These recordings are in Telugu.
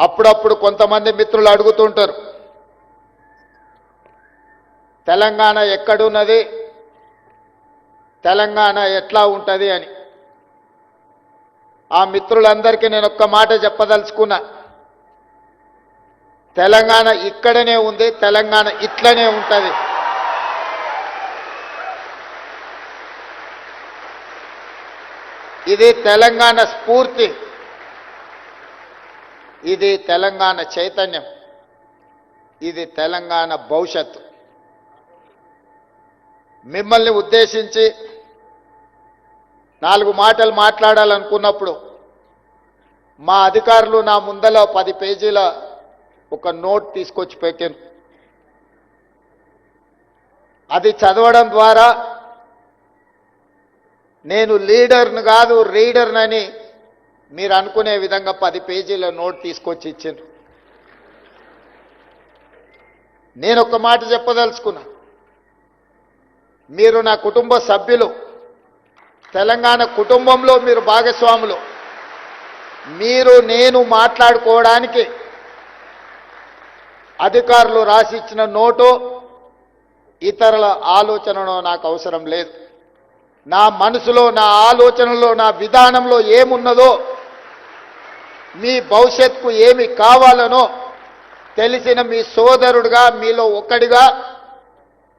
అప్పుడప్పుడు కొంతమంది మిత్రులు అడుగుతుంటారు, తెలంగాణ ఎక్కడున్నది, తెలంగాణ ఎట్లా ఉంటుంది అని. ఆ మిత్రులందరికీ నేను ఒక్క మాట చెప్పదలుచుకున్నా, తెలంగాణ ఇక్కడనే ఉంది, తెలంగాణ ఇట్లనే ఉంటుంది. ఇది తెలంగాణ స్ఫూర్తి, ఇది తెలంగాణ చైతన్యం, ఇది తెలంగాణ భవిష్యత్తు. మిమ్మల్ని ఉద్దేశించి 4 మాటలు మాట్లాడాలనుకున్నప్పుడు మా అధికారులు నా ముందల 10 పేజీల ఒక నోట్ తీసుకొచ్చి పెట్టాను. అది చదవడం ద్వారా నేను లీడర్ను కాదు రీడర్నని మీరు అనుకునే విధంగా 10 పేజీల నోట్ తీసుకొచ్చి ఇచ్చాను. నేను ఒక మాట చెప్పదలుచుకున్నా, మీరు నా కుటుంబ సభ్యులు, తెలంగాణ కుటుంబంలో మీరు భాగస్వాములు. మీరు నేను మాట్లాడుకోవడానికి అధికారులు రాసిచ్చిన నోటు ఇతరుల ఆలోచనలో నాకు అవసరం లేదు. నా మనసులో, నా ఆలోచనలో, నా విధానంలో ఏమున్నదో, మీ భవిష్యత్తుకు ఏమి కావాలనో తెలిసిన మీ సోదరుడిగా, మీలో ఒక్కడిగా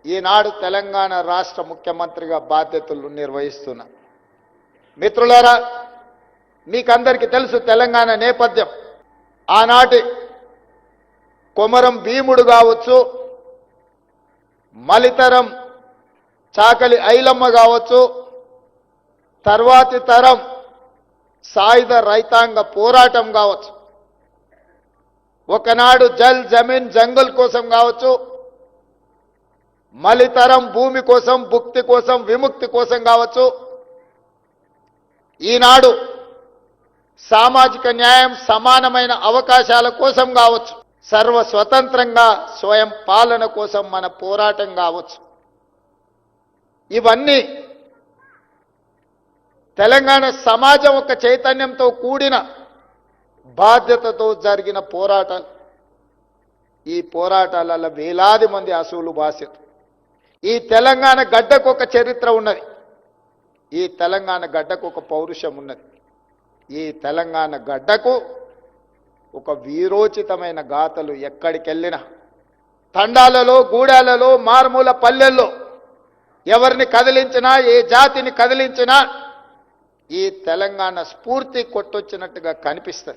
ఈనాడు తెలంగాణ రాష్ట్ర ముఖ్యమంత్రిగా బాధ్యతలు నిర్వహిస్తున్నా. మిత్రులారా, మీకందరికీ తెలుసు తెలంగాణ నేపథ్యం. ఆనాటి కొమరం భీముడు కావచ్చు, మలితరం చాకలి ఐలమ్మ కావచ్చు, తర్వాతి తరం సాయుధ రైతాంగ పోరాటం కావచ్చు, ఒకనాడు జల్ జమీన్ జంగల్ కోసం కావచ్చు, మలితరం భూమి కోసం, భుక్తి కోసం, విముక్తి కోసం కావచ్చు, ఈనాడు సామాజిక న్యాయం, సమానమైన అవకాశాల కోసం కావచ్చు, సర్వ స్వతంత్రంగా స్వయం పాలన కోసం మన పోరాటం కావచ్చు, ఇవన్నీ తెలంగాణ సమాజం ఒక చైతన్యంతో కూడిన బాధ్యతతో జరిగిన పోరాటాలు. ఈ పోరాటాలలో వేలాది మంది అసూలు బాధ్యత. ఈ తెలంగాణ గడ్డకు ఒక చరిత్ర ఉన్నది, ఈ తెలంగాణ గడ్డకు ఒక పౌరుషం ఉన్నది, ఈ తెలంగాణ గడ్డకు ఒక వీరోచితమైన గాథలు ఎక్కడికి వెళ్ళినా, తండాలలో, గూడాలలో, మారుమూల పల్లెల్లో ఎవరిని కదిలించినా, ఏ జాతిని కదిలించినా ఈ తెలంగాణ స్ఫూర్తి కొట్టొచ్చినట్టుగా కనిపిస్తుంది.